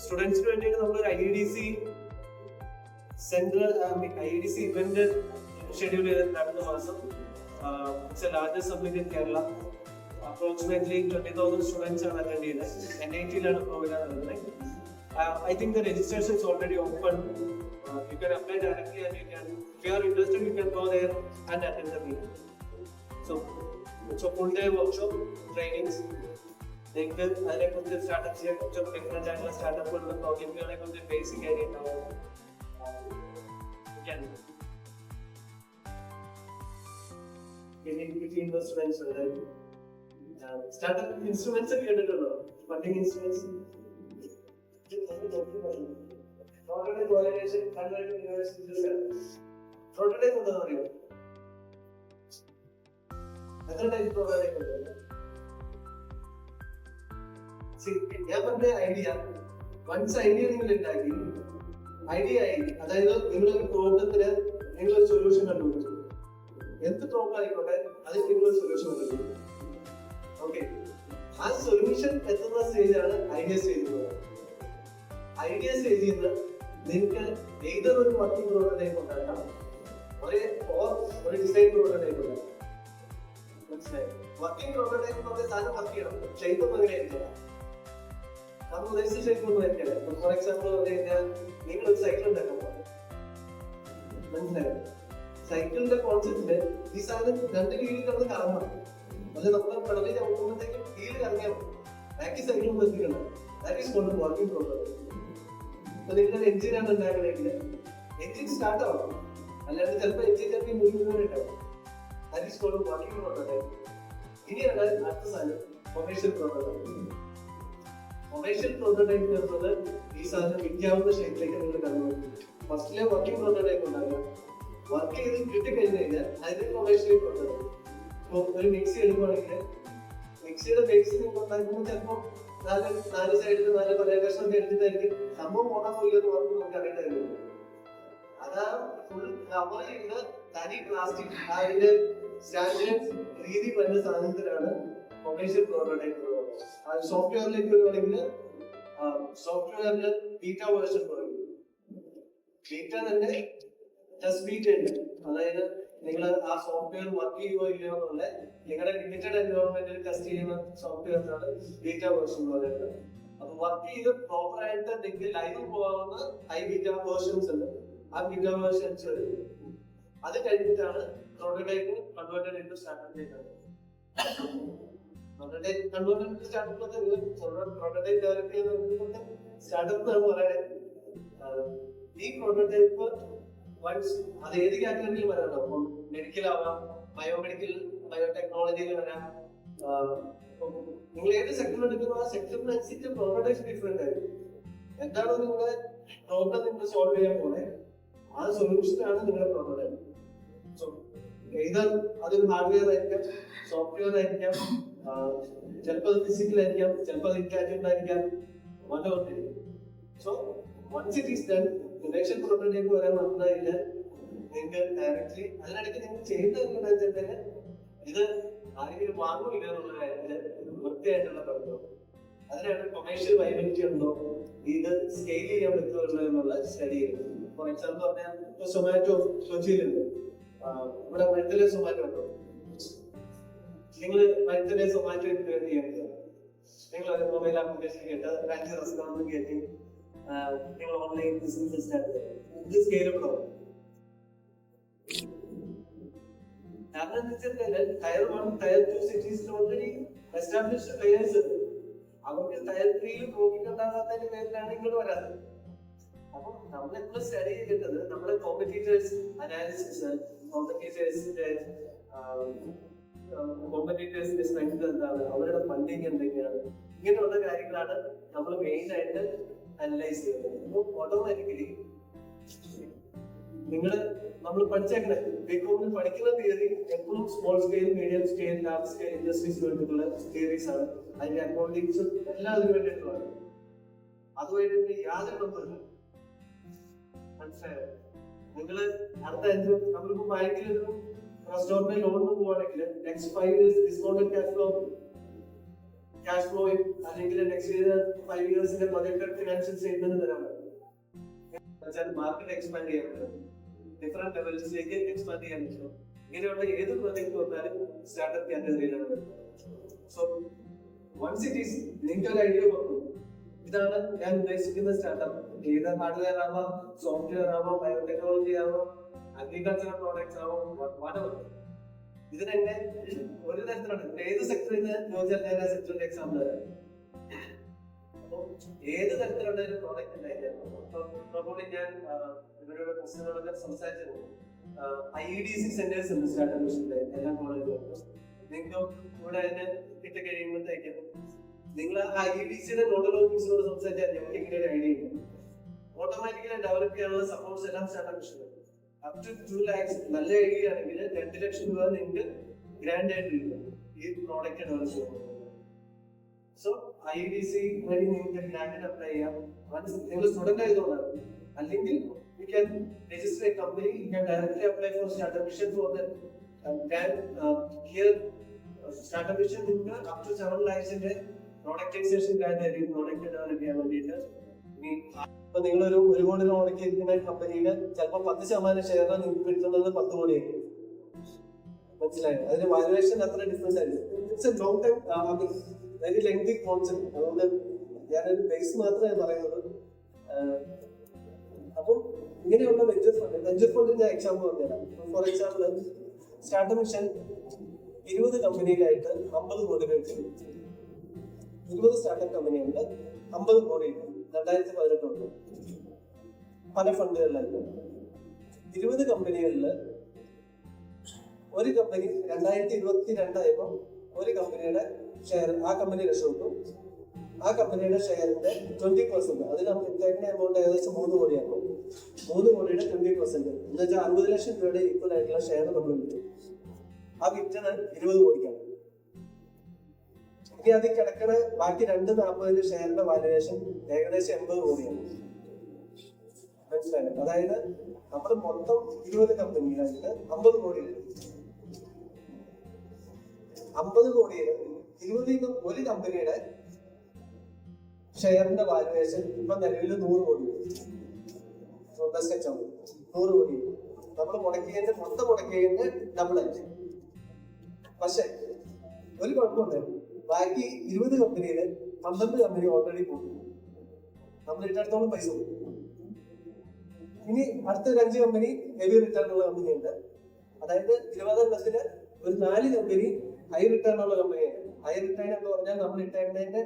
സ്റ്റുഡൻസിന് വേണ്ടിയിട്ട് നമ്മളൊരു IEDC central IEDC event schedule ചെയ്തിട്ടുണ്ട് അടുത്ത മാസം. It's A largest submit in Kerala. Approximately 20,000 students are attending it. NIT program നടക്കുന്നത്. I think the registration is already open. You can apply directly and you can, if you are interested, you can go there and attend the meeting. So full day workshop trainings. നിങ്ങൾക്ക് അതിനെക്കുറിച്ച് startup ചെയ്യാൻ കുറച്ച് different ആയിട്ടുള്ള സ്റ്റാർട്ടപ്പുകളുടെ പ്രോജക്റ്റുകളെ കുറിച്ച് basic idea ഉണ്ടാവും. Investments startup instruments ഒക്കെ കേട്ടിട്ടുണ്ടോ? Funding instruments, prototype എന്താണെന്ന് അറിയോ? എത്ര ടൈപ്പ് പ്രോട്ടോടൈപ്പ് ഉണ്ട്? ഞാൻ പറഞ്ഞ ഐഡിയ, വൺസ് ഐഡിയ നിങ്ങൾ ഉണ്ടാക്കി, ഐഡിയ ആയി, അതായത് നിങ്ങളൊരു പ്രോബ്ലത്തിന് നിങ്ങളൊരു സൊല്യൂഷൻ കണ്ടുപിടിച്ചു. എന്ത് പ്രോബ്ലം ആയിക്കോട്ടെ അതിന് നിങ്ങളൊരു സൊല്യൂഷൻ കണ്ടുപിടിച്ചു. ഓക്കെ, ആ സൊല്യൂഷൻ എത്തുന്ന സ്റ്റേജാണ് ഐഡിയ സ്റ്റേജ്. ഐഡിയ സ്റ്റേജിൽ നിന്ന് നിങ്ങൾക്ക് ഏതൊരു വർക്കിംഗ് പ്രോട്ടോടൈപ്പ് ഉണ്ടാക്കാം, ഒരു ഡിസൈൻ പ്രോട്ടോടൈപ്പ് ഉണ്ടാക്കാം. മനസ്സിലായി? വർക്കിംഗ് പ്രോട്ടോടൈപ്പ് എന്ന് പറഞ്ഞ സാധനം വർക്ക് ചെയ്യണം, ഷേപ്പ് ഒന്നും അങ്ങനെ ആയിരിക്കില്ല. നമ്മൾ ഉദ്ദേശിച്ച ഷേപ്പ് ഒന്നും ആയിരിക്കില്ല. ഫോർ എക്സാമ്പിൾ പറഞ്ഞു കഴിഞ്ഞാൽ നിങ്ങളൊരു സൈക്കിൾ ഉണ്ടാക്കാൻ പോകും. മനസ്സിലായോ? സൈക്കിളിന്റെ കോൺസെപ്റ്റില് ഈ സാധനം രണ്ട് കീഴിൽ കിടന്ന് കറങ്ങണം. അത് നമ്മുടെ പെടലിൽ ചവിട്ടുമ്പോഴത്തേക്കും കീഴിൽ കറങ്ങിയാൽ ബാക്കി സൈക്കിൾ നിർത്തിക്കണം. That is called working prototype. അപ്പൊ നിങ്ങൾ എഞ്ചിനാണ് ഉണ്ടാക്കണമെങ്കിൽ എഞ്ചിൻ സ്റ്റാർട്ട് ആവണം, അല്ലാണ്ട് ചിലപ്പോൾ എഞ്ചിൻ ചിലപ്പോൾ മുഴുവനായിട്ടുണ്ടാവും. That is called working prototype. ഇനിയാണ് അടുത്ത സാധനം കൊമേഴ്ഷ്യൽ പ്രോട്ടോടൈപ്പ്. കൊമേഴ്ഷ്യൽ പ്രോട്ടോടൈപ്പ് വരുന്നത് ഈ സാധനം വിൽക്കാവുന്ന ഷേപ്പിലേക്ക് നിങ്ങൾ കണ്ടുപിടിക്കും. ഫസ്റ്റിലെ വർക്കിംഗ് പ്രോട്ടോടൈപ്പ് ഉണ്ടാകുക, വർക്ക് ചെയ്ത് കിട്ടിക്കഴിഞ്ഞു കഴിഞ്ഞാൽ അതിന് കൊമേഴ്ഷ്യൽ പ്രോട്ടോടൈപ്പ്. ഇപ്പോൾ ഒരു മിക്സി എടുക്കുകയാണെങ്കിൽ മിക്സിയുടെ ബേസ് നിങ്ങൾ ഉണ്ടാക്കുമ്പോൾ ചിലപ്പോൾ നാല് സൈഡിൽ നാല് പല കഷ്ണമൊക്കെ എടുത്തിട്ടായിരിക്കും സംഭവം ഓടാൻ പോയില്ലെന്ന് പറഞ്ഞ് നമുക്ക് അറിയേണ്ടതായിരുന്നു. അതാ ഫുൾ കവർ ചെയ്ത് തനി പ്ലാസ്റ്റിക് അതിന്റെ സ്റ്റാൻഡേർഡ് രീതി വരുന്ന സാധനത്തിലാണ് കൊമേഴ്ഷ്യൽ പ്രോട്ടോടൈപ്പ്. സോഫ്റ്റ്വെയറിലേക്ക് വരുവാണെങ്കിൽ സോഫ്റ്റ്വെയറിന് ബീറ്റ വേർഷൻ പറയും. ബീറ്റ തന്നെ ടെസ്റ്റ് ബീറ്റ് ഉണ്ട്, അതായത് നിങ്ങൾ ആ സോഫ്റ്റ്വെയർ വർക്ക് ചെയ്യുകയോ ഇല്ലയോ എന്നുള്ള നിങ്ങളുടെ ലിമിറ്റഡ് എൻവയോൺമെന്റിൽ ടെസ്റ്റ് ചെയ്യുന്ന സോഫ്റ്റ്വെയർസാണ് ബീറ്റ വേർഷൻ എന്ന് പറയുന്നത്. അപ്പൊ വർക്ക് ചെയ്ത് പ്രോപ്പർ ആയിട്ട് നിങ്ങൾക്ക് ലൈവ് പോകാവുന്ന ഹൈ ബീറ്റ വേർഷൻസ് ഉണ്ട്. ആ ബീറ്റ വേർഷൻസ് അത് കഴിഞ്ഞിട്ടാണ് prototype converted into startup. Prototype converted into startup prototype develop ചെയ്യുന്ന സ്റ്റാർട്ടപ്പ് എന്നാണ് പറയുന്നത്. ഈ പ്രോട്ടോടൈപ്പ് വൺസ് അത് ഏത് കാറ്റഗറിയിൽ വരാം, അപ്പം മെഡിക്കൽ ആവാം, ബയോമെഡിക്കൽ, ബയോടെക്നോളജിയിൽ വരാം. നിങ്ങൾ ഏത് സെക്ടർ എടുക്കുന്നു ആ സെക്ടറിനനുസരിച്ച് പ്രോട്ടോടൈപ്പ് ഡിഫറെന്റ് ആയിരിക്കും. എന്താണോ നിങ്ങളുടെ പ്രോബ്ലം നിങ്ങൾ സോൾവ് ചെയ്യാൻ പോലെ ആ സൊല്യൂഷനാണ് നിങ്ങളുടെ പ്രോട്ടോടൈപ്പ്. സോ ഏത് അതൊരു ഹാർഡ്വെയർ ആയിരിക്കാം, സോഫ്റ്റ്വെയർ ആയിരിക്കാം, ചിലപ്പോൾ അത് ഫിസിക്കൽ ആയിരിക്കാം, ചിലപ്പോൾ അത് ഇൻറ്റാഞ്ചിബിൾ ആയിരിക്കാം, വല്ലതും. So once it is done, commercial prototype വരാൻ വന്നതില്ല നിങ്ങൾക്ക് ഡയറക്ട്ലി അതിനിടയ്ക്ക് നിങ്ങൾ ചെയ്യുന്ന ഇത് ആരെങ്കിലും വാങ്ങുമില്ല എന്നുള്ള കാര്യത്തില് വൃത്തിയായിട്ടുള്ള പഠനം. അതിനാണ് കൊമേഴ്ഷ്യൽ വൈബിലിറ്റി ഉണ്ടോ, ഇത് സ്കെയിൽ ചെയ്യാൻ പറ്റുമല്ലോ എന്നുള്ള സ്റ്റഡി. ഫോർ എക്സാമ്പിൾ പറഞ്ഞാൽ ഇപ്പൊ സൊമാറ്റോ കൊച്ചിയിലുണ്ട്, ഇവിടെ മരുത്തിലെ സൊമാറ്റോ ഉണ്ടോ? നിങ്ങൾ മരുത്തിലെ സൊമാറ്റോ ഇൻക്രിയേറ്റ് ചെയ്യാൻ നിങ്ങൾ ഒരു മൊബൈൽ ആപ്ലിക്കേഷൻ കേട്ട് 5 റെസ്റ്റോറന്റ് കയറ്റി നിങ്ങൾ ഓൺലൈൻ ബിസിനസ് സ്റ്റാർട്ട് ചെയ്യുക. ഇത് സ്കെയിലബിൾ ആവും. കാരണം എന്താ വെച്ചാൽ ടയർ 1, ടയർ 2 സിറ്റീസിൽ ഓൾറെഡി എസ്റ്റാബ്ലിഷ്ഡ് പ്ലേയേഴ്സ് ഉണ്ട്. അവർക്ക് ടയർ 3യിൽ പ്രോഫിറ്റ് ഉണ്ടാകാത്തതിന്റെ പേരിലാണ് ഇങ്ങോട്ട് വരാത്തത്. അപ്പൊ നമ്മളെപ്പോഴും സ്റ്റഡി ചെയ്യേണ്ടത് നമ്മുടെ കോമ്പറ്റീറ്റേഴ്സ് അനാലിസിസ്, കോമ്പറ്റീറ്റേഴ്സിന്റെ സ്ട്രെങ്ത് എന്താണ്, അവരുടെ ഫണ്ടിങ് എന്തൊക്കെയാണ്, ഇങ്ങനെയുള്ള കാര്യങ്ങളാണ് നമ്മൾ മെയിൻ ആയിട്ട് അനലൈസ് ചെയ്യുന്നത്. അപ്പോൾ ഓട്ടോമാറ്റിക്കലി നമ്മൾ പഠിച്ചേക്കണേ ബികോമിൽ പഠിക്കുന്ന തിയറി എപ്പോഴും small scale, medium scale, large scale industries വേണ്ടിയിട്ടുള്ള തിയറീസ് ആണ്. അതിന്റെ അക്കൗണ്ടിങ്സും എല്ലാം അതിന് വേണ്ടിയിട്ടുള്ളതാണ്. അതുമായിട്ട് യാതൊരു ബന്ധമില്ല. മനസ്സിലായോ? നിങ്ങള് അടുത്ത 5 നമ്മളിപ്പോ ബാങ്കിൽ റെസ്റ്റോറന്റിൽ ലോണിന് പോവാണെങ്കിൽ next 5 years discounted cash flow cash ഫ്ലോയും അല്ലെങ്കിൽ നെക്സ്റ്റ് 5 ഇയേഴ്സിന്റെ പ്രൊജക്ടഡ് ഫിനാൻഷ്യൽ സ്റ്റേറ്റ്മെന്റ് തരാൻ പറ്റും. മാർക്കറ്റ് എക്സ്പാൻഡ് ചെയ്യാൻ പറ്റും, ഡിഫറെന്റ് ലെവൽസിലേക്ക് എക്സ്പാൻഡ് ചെയ്യാൻ പറ്റും. ഇങ്ങനെയുള്ള ഏത് പ്രൊജക്ട് വന്നാലും സ്റ്റാർട്ടപ്പ് കാറ്റഗറിയിലാണ്. സോ വൺസ് ഇറ്റ് ഈസ് നിങ്ങൾക്ക് ഒരു ഐഡിയ വന്നു, ഇതാണ് ഞാൻ ഉദ്ദേശിക്കുന്ന സ്റ്റാർട്ടപ്പ്. ഏത് ഹാർഡ്വെയർ ആവാം, സോഫ്റ്റ്വെയർ ആവാം, ബയോടെക്നോളജി ആവാം, അഗ്രികൾച്ചറൽ പ്രോഡക്ട്സ് ആവാം, whatever. ഇതിനെന്നെ ഒരു തരത്തിലാണ് ഏത് സെക്ടറിൽ നിന്ന് ചോദിച്ചാൽ ഞാൻ ആ സെക്ടറിന്റെ എക്സാമ്പിൾ തരാം. അപ്പോൾ ഏത് തരത്തിലുള്ള ഒരു പ്രോഡക്റ്റ് ഉണ്ടായിരുന്നു ഞാൻ ഇവരുടെ പ്രശ്നങ്ങളൊക്കെ സംസാരിച്ചിരുന്നു. IEDC സെന്റേഴ്സ് ഉണ്ട് സ്റ്റാർട്ടപ്പ് മിഷന്റെ എല്ലാ കോളേജുകളിലും. നിങ്ങൾക്കും ഇവിടെ അതിന് കിട്ടി കഴിയുമ്പോഴത്തേക്കും നിങ്ങൾ ആ IEDCയുടെ നോഡൽ ഓഫീസറോട് സംസാരിച്ചാൽ ഞങ്ങൾക്ക് ഇങ്ങനെ ഒരു ഐഡിയ ഇല്ല. ഓട്ടോമാറ്റിക്കലി ഡെവലപ്പ് ചെയ്യാനുള്ള സപ്പോർട്ട്സ് എല്ലാം startup mission up to 2 lakhs നല്ല ഐഡിയ ആണെങ്കിൽ 2 ലക്ഷം രൂപ നിങ്ങൾക്ക് ഗ്രാൻഡ് ആയിട്ട് കിട്ടും ഈ പ്രോഡക്റ്റ് ഡെവലപ്പ് ചെയ്യുന്നത്. സോ IEDC വഴി നിങ്ങൾക്ക് ഗ്രാൻഡിന് അപ്ലൈ ചെയ്യാം. നിങ്ങൾ സ്റ്റുഡന്റ് ആയതുകൊണ്ടാണ്. അല്ലെങ്കിൽ you can register a company, you can directly apply for startup mission for the grant. Here startup mission നിങ്ങൾക്ക് up to 7 lakhs ന്റെ പ്രോഡക്റ്റൈസേഷൻ ഗ്രാൻഡ് ആയിരിക്കും പ്രോഡക്റ്റ് ഡെവലപ്പ് ചെയ്യാൻ വേണ്ടിയിട്ട്. ഇനി ഇപ്പൊ നിങ്ങളൊരു 1 കോടി ലോണൊക്കെ ഇരിക്കുന്ന കമ്പനിയില് ചിലപ്പോൾ 10% ഷെയർ നിങ്ങൾക്ക് കിട്ടുന്നത് 10 കോടിയായിരിക്കും. മനസ്സിലായോ? അതിന്റെ വാല്യുവേഷൻ അത്ര ഡിഫറൻസ് ആയിരിക്കും. It's A long time very lengthy concept. അതുകൊണ്ട് ഞാനൊരു ബേസ് മാത്രമേ പറയുന്നത്. അപ്പം ഇങ്ങനെയുള്ള വെഞ്ചർ ഫണ്ട് ഞാൻ എക്സാമ്പിൾ പറഞ്ഞുതരാം. ഫോർ എക്സാമ്പിൾ സ്റ്റാർട്ടപ്പ് മിഷൻ 20 കമ്പനിയിലായിട്ട് 50 കോടി രൂപ 20 സ്റ്റാർട്ടപ്പ് കമ്പനിയുണ്ട്, 50 കോടി 2018 പല ഫണ്ടുകളിലായിട്ട് 20 കമ്പനികളിൽ ഒരു കമ്പനി 2022 ആയപ്പോൾ ഒരു കമ്പനിയുടെ ഷെയർ ആ കമ്പനി രക്ഷപ്പെട്ടു. ആ കമ്പനിയുടെ ഷെയറിന്റെ 20%, അതിൽ നമുക്ക് ഇട്ടേക്കുന്ന എമൗണ്ട് ഏകദേശം 3 കോടിയാണ്. 3 കോടിയുടെ 20% എന്ന് വെച്ചാൽ 50 ലക്ഷം രൂപയുടെ ഈക്വൽ ആയിട്ടുള്ള ഷെയർ നമ്മൾ വിറ്റു. ആ വിറ്റത് 20 കോടിക്കാണ്. ഇനി അതിൽ കിടക്കണ ബാക്കി 240 ഷെയറിന്റെ വാല്യുവേഷൻ ഏകദേശം 80 കോടിയാണ്. മനസ്സിലായോ? അതായത് നമ്മൾ മൊത്തം 20 കമ്പനിയിലായിട്ട് 50 കോടി 50 കോടിയിൽ 20 ഒരു കമ്പനിയുടെ ഷെയറിന്റെ വാല്യുവേഷൻ ഇപ്പൊ നിലവിൽ 100 കോടി. 100 കോടി നമ്മൾ മുടക്കിയതിന്റെ മൊത്തം മുടക്കിയതിന്റെ ഡബിളായിട്ട്. പക്ഷെ ഒരു കുഴപ്പമുണ്ടായിരുന്നു, ബാക്കി 20 കമ്പനിയില് 12 കമ്പനി ഓൾറെഡി പോകും. നമ്മൾ ഇട്ടടുത്തോളം പൈസ പോകും. ഇനി അടുത്ത 5 കമ്പനി ഹെവി റിട്ടേൺ ഉള്ള കമ്പനിയുണ്ട്. അതായത് 20 എണ്ണത്തില് ഒരു 4 കമ്പനി ഹൈ റിട്ടേൺ ഉള്ള കമ്പനിയാണ്. ഹൈ റിട്ടേൺ എന്ന് പറഞ്ഞാൽ നമ്മൾ ഇട്ടേണ്ടതിന്റെ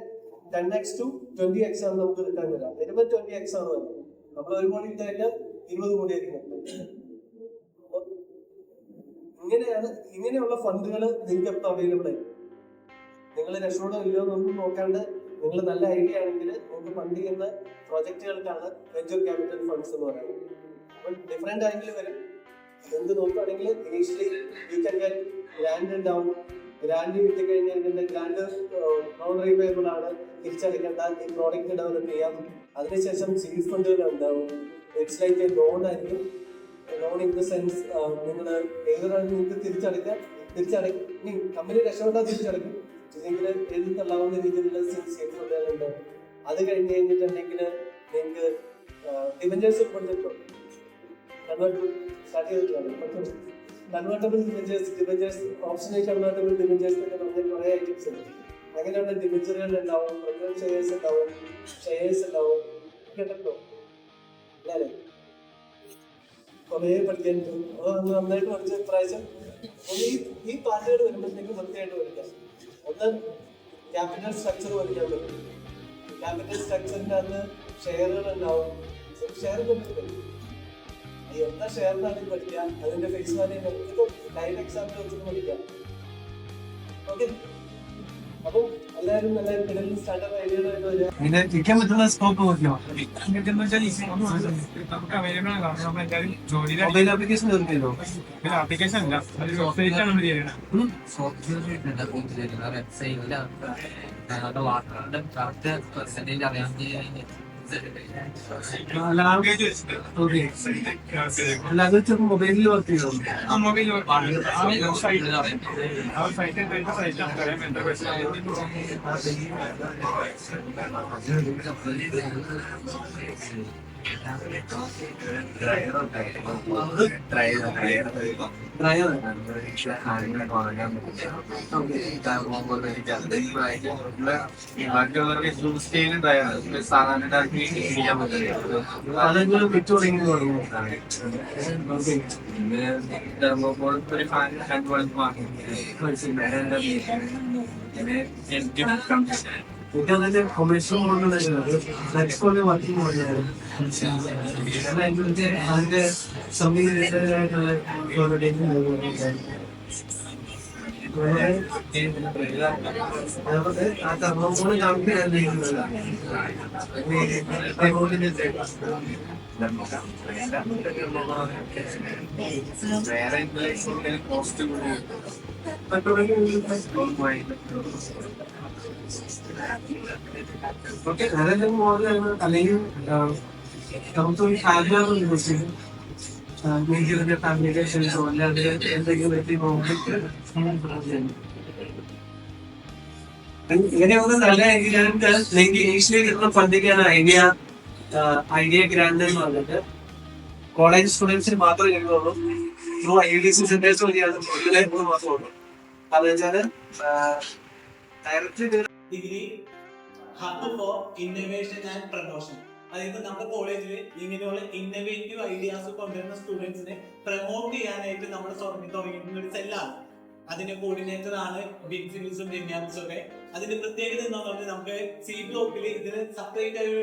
10x to 20x ആണ് നമുക്ക് റിട്ടേൺ വരാം. മിനിമം 20x ആണ് വരുന്നത്. നമ്മൾ 1 കോടി ഇട്ട് കഴിഞ്ഞാൽ 20 കോടി ആയിരിക്കും. ഇങ്ങനെയുള്ള ഫണ്ടുകൾ നിങ്ങൾക്ക് എപ്പോൾ അവൈലബിൾ ആയി. നിങ്ങൾ രക്ഷോടോ ഇല്ലയോ എന്നൊന്നും നോക്കാണ്ട് നിങ്ങൾ നല്ല ഐഡിയ ആണെങ്കിൽ നമുക്ക് ഫണ്ട് ചെയ്യുന്ന പ്രോജക്റ്റുകൾക്കാണ് വെഞ്ചർ ക്യാപിറ്റൽ ഫണ്ട്സ് എന്ന് പറയുന്നത്. അപ്പോൾ ഡിഫറെന്റ് ആംഗിൾ വരും. എന്ത് നോക്കുകയാണെങ്കിൽ initially you can get grand ഉണ്ടാവും. ഗ്രാൻഡ് കിട്ടിക്കഴിഞ്ഞാൽ ഇതിന്റെ ഗ്രാൻഡ് നോൺ റീപേബിൾ ആണ്, തിരിച്ചടയ്ക്കേണ്ട, ഈ പ്രോഡക്റ്റ് ഡെവലപ്പ് ചെയ്യാം. അതിനുശേഷം സീഡ് ഫണ്ടുകൾ ഉണ്ടാവും. ഇറ്റ്സ് ലൈക്ക് എ ലോൺ ആയിരിക്കും. ലോൺ ഇൻ ദ സെൻസ് നിങ്ങൾ ഏതൊരാളും നിങ്ങൾക്ക് തിരിച്ചടയ്ക്കും. കമ്പനി രക്ഷപ്പെട്ടാൽ തിരിച്ചടയ്ക്കും. ഇല്ലെങ്കിൽ എഴുതി തള്ളാവുന്ന രീതിയിലുള്ള സീഡ് ഫണ്ടുകളുണ്ട്. അത് കഴിഞ്ഞ് കഴിഞ്ഞിട്ടുണ്ടെങ്കിൽ നിങ്ങൾക്ക് ഡിബഞ്ചേഴ്സ് കൊടുത്തിട്ടോ സ്റ്റാർട്ട് ചെയ്തിട്ടുണ്ട്. Convertible debentures optional convertible debentures ഒക്കെ പറഞ്ഞ കുറേ ഐറ്റംസ് ഉണ്ട്. അങ്ങനെയുള്ള ഡിബഞ്ചറുകൾ ഉണ്ടാവും, പ്രിഫറൻസ് ഷെയർസ് ഉണ്ടാവും. കേട്ടോ അല്ലേ? കുറേ പഠിക്കാനുണ്ട്. അത് നന്നായിട്ട് പഠിച്ച പ്രാവശ്യം ഈ പാർട്ടികൾ വരുമ്പോഴത്തേക്ക് വൃത്തിയായിട്ട് പഠിക്കാം. ഒന്ന് ക്യാപിറ്റൽ സ്ട്രക്ചർ പഠിക്കാൻ പറ്റും. ക്യാപിറ്റൽ സ്ട്രക്ചറിൻ്റെ അകത്ത് ഷെയറുകൾ ഉണ്ടാവും. ഷെയർ പറ്റില്ല, എന്താ ഷെയറിനാണെങ്കിൽ പഠിക്കാം. അതിന്റെ ഫേസ് വാല്യൂ ലൈവ് എക്സാമ്പിൾ വെച്ചിട്ട് പഠിക്കാം. ഓക്കെ, അപ്പം എല്ലാവരും നല്ല കിടലിൽ സ്റ്റാർട്ടപ്പ് ഐഡിയകളായിട്ട് വരിക. പിന്നെ ഇരിക്കാൻ പറ്റുന്ന സ്കോപ്പ് നോക്കിയോ? മൊബൈൽ ആപ്ലിക്കേഷൻ നിർത്തിയല്ലോ. ആപ്ലിക്കേഷൻ അല്ല, സോഫ്റ്റ്വെയർ ആണ് ചെയ്യണം. വെബ്സൈറ്റില് വാട്ടറിന്റെ കറക്റ്റ് പെർസെന്റേജ് അറിയാൻ ലാംഗ്വേജ് വെച്ചിട്ട് ഓക്കെ. അല്ല അത് വെച്ചപ്പോ മൊബൈലിൽ വർക്ക് ചെയ്തോ? ആ മൊബൈൽ ആ സൈറ്റ് സൈറ്റ് നമുക്കറിയാം എത്ര പൈസ ഡ്രൈവർ. ബാക്കിയുള്ളവർക്ക് യൂസ് ചെയ്യുന്നുണ്ടായിരുന്നു സാധാരണക്കാർക്ക് ചെയ്യാൻ പറ്റില്ല. അതെങ്കിലും വിറ്റ് തുടങ്ങി തുടങ്ങും. ഓക്കെ. പിന്നെ തെർമോകോൾ ഒരു ഫാൻ കണ്ടുപോയി വാങ്ങി. പിന്നെ എനിക്ക് അതിന്റെ കൊമേഴ്ഷ്യൽ മോഡലുണ്ടായിരുന്നു, നെക്സ്റ്റ് വർക്കിംഗ് മോഡലായിരുന്നു. അതിന്റെ സംതിങ് റിലേറ്റഡ് ആയിട്ടുള്ള അതേപോലെ ആ തെർമോകോള് കമ്പനി വേറെ പോസ്റ്റ് ഓക്കെ. വേറെ മോഡലാണ് അല്ലെങ്കിൽ നമുക്ക് ഹാർഡ്വെയർ യൂസ് മേജറിന്റെ ഫാബ്രിക്കേഷൻസോ അല്ലാതെ എന്തെങ്കിലും പറ്റി ഇങ്ങനെയൊക്കെ നല്ല ഗ്രാൻഡ് നിങ്ങൾക്ക് ഇനീഷ്യലി കിട്ടുന്ന ഫണ്ടിങ്ങാണ് ഐഡിയ ഗ്രാൻഡ് എന്ന് പറഞ്ഞിട്ട് കോളേജ് സ്റ്റുഡൻസിന് മാത്രമേ കിട്ടുള്ളൂ. ത്രൂ IDC സെന്റേഴ്സ് വഴിയാണ് മാത്രമേ. അതെന്ന് വെച്ചാല് direct degree hub four innovation and promotion. അതായത് നമ്മുടെ കോളേജിൽ ഇങ്ങനെയുള്ള ഇന്നോവേറ്റീവ് ഐഡിയാസ് കൊണ്ടുവരുന്ന സ്റ്റുഡൻസിനെ പ്രൊമോട്ട് ചെയ്യാനായിട്ട് നമ്മൾ തുടങ്ങിയിട്ടുള്ള ഒരു സെല്ലാണ്. അതിന്റെ കോർഡിനേറ്റർ ആണ് ബിൻസിൽസും ജിമ്യാൻസും ഒക്കെ. അതിന്റെ പ്രത്യേകത എന്താണെന്ന് പറഞ്ഞാൽ നമുക്ക് സി ബ്ലോക്കിൽ ഇതിന് സെപ്പറേറ്റ് ആയ ഒരു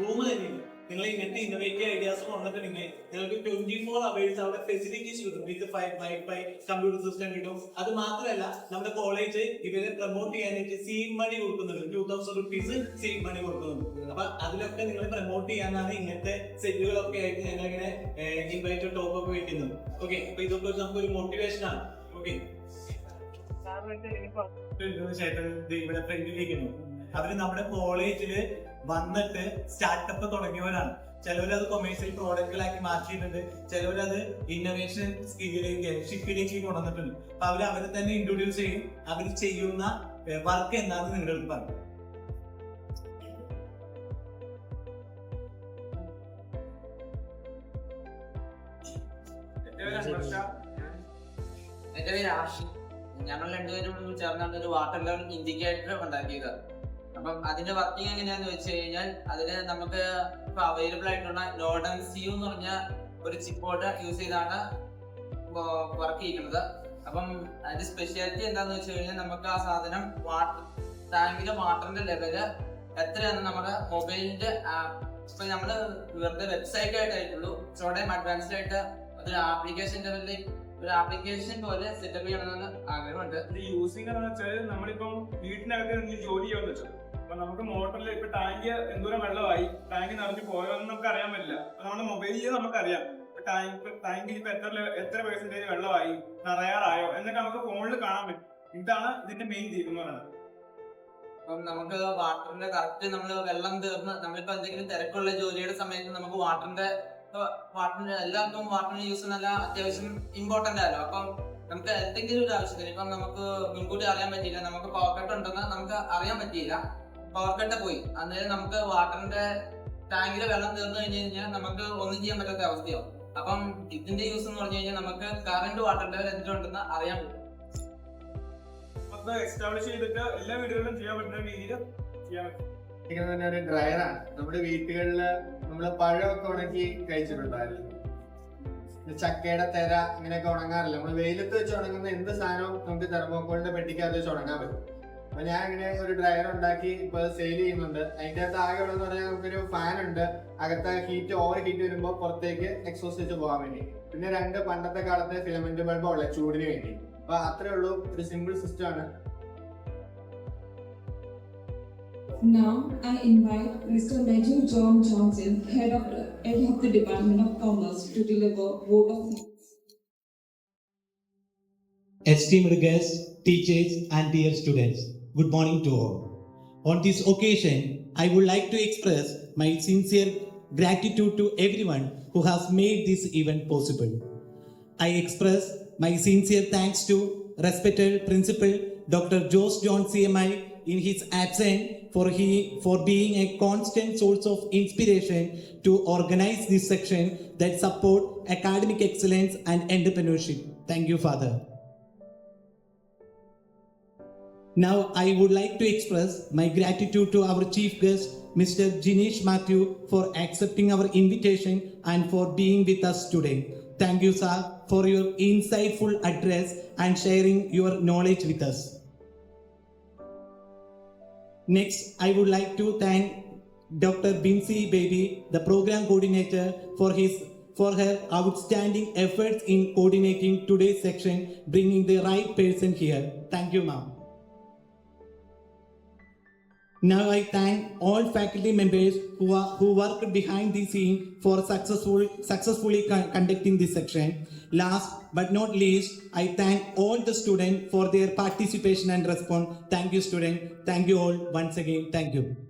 റൂം തന്നെയുണ്ട്. നിങ്ങൾ ഇങ്ങനത്തെ ഇന്നോവേറ്റീവ് ഐഡിയാസ് കൊണ്ടിട്ടുണ്ടെങ്കിൽ നിങ്ങൾക്ക് 24 hours അവിടെ ഫെസിലിറ്റീസ് കിട്ടും. വിത്ത് വൈഫൈ കമ്പ്യൂട്ടർ സിസ്റ്റം കിട്ടും. അത് മാത്രമല്ല നമ്മുടെ കോളേജ് ഇവരെ പ്രൊമോട്ട് ചെയ്യാനായിട്ട് സീഡ് മണി കൊടുക്കുന്നുണ്ട്. 2000 rupees സീഡ് മണി കൊടുക്കുന്നുണ്ട്. അപ്പൊ അതിലൊക്കെ നിങ്ങൾ പ്രൊമോട്ട് ചെയ്യാനാണ് ഇങ്ങനത്തെ സെറ്റുകളൊക്കെ ആയിട്ട് ഞങ്ങൾ ഇങ്ങനെ ഇൻവൈറ്റ് ടോപ്പ് ഒക്കെ വെക്കുന്നത്. ഓക്കെ, അപ്പൊ ഇതൊക്കെ നമുക്കൊരു മോട്ടിവേഷൻ ആണ്. ഓക്കെ, ഇവിടെ ഫ്രണ്ടിലിരിക്കുന്നു. അവര് നമ്മുടെ കോളേജില് വന്നിട്ട് സ്റ്റാർട്ടപ്പ് തുടങ്ങിയവരാണ്. ചിലവരത് കൊമേഴ്സ്യൽ പ്രോഡക്റ്റുകളാക്കി മാറ്റിയിട്ടുണ്ട്, ചിലവരത് ഇന്നോവേഷൻ സ്കില്ലിലേക്ക് ഷിപ്പിലേക്ക് കൊണ്ടുവന്നിട്ടുണ്ട്. അപ്പൊ അവരെ തന്നെ ഇൻട്രൊഡ്യൂസ് ചെയ്യും. അവർ ചെയ്യുന്ന വർക്ക് എന്താണെന്ന് നിങ്ങൾക്ക് പറഞ്ഞു. എന്റെ പേര് ആഷി. ഞങ്ങൾ രണ്ടുപേരും ചേർന്നാണ് ഒരു വാട്ടർ ലെവൽ ഇൻഡിക്കേറ്റർ ഉണ്ടാക്കിയത്. അപ്പം അതിന്റെ വർക്കിംഗ് എങ്ങനെയാന്ന് വെച്ച് കഴിഞ്ഞാൽ അതിന് നമുക്ക് ഇപ്പൊ അവൈലബിൾ ആയിട്ടുള്ള നോഡൻ സിയു എന്ന് പറഞ്ഞ ഒരു ചിപ്പോട്ട് യൂസ് ചെയ്താണ് വർക്ക് ചെയ്യുന്നത്. അപ്പം അതിന്റെ സ്പെഷ്യാലിറ്റി എന്താന്ന് വെച്ച് കഴിഞ്ഞാൽ നമുക്ക് ആ സാധനം ടാങ്കിലെ വാട്ടറിന്റെ ലെവല് എത്രയാണ് നമ്മുടെ മൊബൈലിന്റെ ഇപ്പൊ നമ്മള് വെറുതെ വെബ്സൈറ്റ് ആയിട്ടായിട്ടുള്ളൂ, കുറച്ചുകൂടെ അഡ്വാൻസ്ഡ് ആയിട്ട് ഒരു ആപ്ലിക്കേഷൻ ലെവലിൽ ഒരു ആപ്ലിക്കേഷൻ പോലെ സെറ്റപ്പ് ചെയ്യണമെന്ന് ആഗ്രഹമുണ്ട്. ഇത് യൂസിംഗ് എന്ന് വെച്ചാൽ നമ്മളിപ്പം വീട്ടിനകത്ത് ജോലി ചെയ്യാന്ന് വെച്ചത്. അപ്പൊ നമുക്ക് മോട്ടറിൽ ഇപ്പൊ ടാങ്ക് എന്തോരം വെള്ളമായി, ടാങ്ക് നിറഞ്ഞു പോയോന്ന് നമുക്ക് അറിയാൻ പറ്റില്ല. നമ്മുടെ മൊബൈലിൽ നമുക്കറിയാം ടാങ്കിൽ ഇപ്പൊ എത്ര പെർസെന്റേജ് വെള്ളമായി, നിറയാറായോ എന്നൊക്കെ നമുക്ക് ഫോണിൽ കാണാൻ പറ്റും. ഇതാണ് ഇതിന്റെ മെയിൻ തീരുമാനം. അപ്പം നമുക്ക് വാട്ടറിന്റെ കറക്റ്റ് നമ്മൾ വെള്ളം തീർന്ന് നമ്മളിപ്പോ എന്തെങ്കിലും തിരക്കുള്ള ജോലിയുടെ സമയത്ത് നമുക്ക് വാട്ടറിന്റെ എല്ലാവർക്കും വാട്ടറിന്റെ യൂസ് നല്ല അത്യാവശ്യം ഇമ്പോർട്ടന്റ് ആണല്ലോ. അപ്പം നമുക്ക് എന്തെങ്കിലും ഒരു ആവശ്യത്തിന് ഇപ്പം നമുക്ക് മുൻകൂട്ടി അറിയാൻ പറ്റിയില്ല, നമുക്ക് പവർ കട്ട് ഉണ്ടെന്ന് നമുക്ക് അറിയാൻ പറ്റിയില്ല, പവർ കട്ട് പോയി, അന്നേരം നമുക്ക് വാട്ടറിന്റെ ടാങ്കിലെ വെള്ളം തീർന്നു കഴിഞ്ഞു കഴിഞ്ഞാൽ നമുക്ക് ഒന്നും ചെയ്യാൻ പറ്റാത്ത അവസ്ഥയാവും. അപ്പം ഇതിന്റെ യൂസ് എന്ന് പറഞ്ഞു കഴിഞ്ഞാൽ നമുക്ക് കറണ്ട് വാട്ടർ ലെവൽ എന്തുണ്ടെന്ന് അറിയാൻ പറ്റും. എസ്റ്റാബ്ലിഷ് ചെയ്തിട്ട് എല്ലാ വീടുകളിലും ചെയ്യാൻ പറ്റുന്ന രീതിയിൽ ചെയ്യാൻ പറ്റും. തന്നെ ഒരു ഡ്രയറാണ്. നമ്മുടെ വീട്ടുകളില് നമ്മള് പഴമൊക്കെ ഉണക്കി കഴിച്ചിട്ടുണ്ടായിരുന്നു. ചക്കയുടെ തെര ഇങ്ങനെയൊക്കെ ഉണങ്ങാറില്ല. നമ്മൾ വെയിലത്ത് വെച്ച് ഉണങ്ങുന്ന എന്ത് സാധനവും നമുക്ക് തെർമോക്കോളിന്റെ പെട്ടിക്കകത്ത് വെച്ച് ഉണങ്ങാൻ പറ്റും. അപ്പൊ ഞാൻ ഇങ്ങനെ ഒരു ഡ്രയർ ഉണ്ടാക്കി ഇപ്പൊ സെയിൽ ചെയ്യുന്നുണ്ട്. അതിന്റെ അകത്ത് ആകെ ഉള്ളതെന്ന് പറഞ്ഞാൽ നമുക്കൊരു ഫാൻ ഉണ്ട്, അകത്ത് ഹീറ്റ് ഓവർ ഹീറ്റ് വരുമ്പോൾ പുറത്തേക്ക് എക്സോസ്റ്റ് വെച്ച് പോകാൻ വേണ്ടി, പിന്നെ 2 പണ്ടത്തെ കാലത്തെ ഫിലമെന്റ് ബൾബ് ഉള്ള ചൂടിന് വേണ്ടി. അപ്പൊ അത്രേ ഉള്ളൂ, ഒരു സിമ്പിൾ സിസ്റ്റം ആണ്. Now I invite Mr. Matthew John Johnson, head of the Department of Commerce, to deliver vote of thanks. Esteemed guests, teachers and dear students, good morning to all. On this occasion, I would like to express my sincere gratitude to everyone who has made this event possible. I express my sincere thanks to respected Principal Dr. Jose John CMI in his absence for being a constant source of inspiration to organize this section that support academic excellence and entrepreneurship. Thank you, Father. Now, I would like to express my gratitude to our chief guest, Mr. Jinesh Matthew, for accepting our invitation and for being with us today. Thank you, sir, for your insightful address and sharing your knowledge with us. Next, I would like to thank Dr. Binsi Baby, the program coordinator, for her outstanding efforts in coordinating today's section, bringing the right person here. Thank you, ma'am. Now I thank all faculty members who worked behind the scene for successfully conducting this section. Last but not least, I thank all the students for their participation and response. Thank you, students. Thank you all once again. Thank you.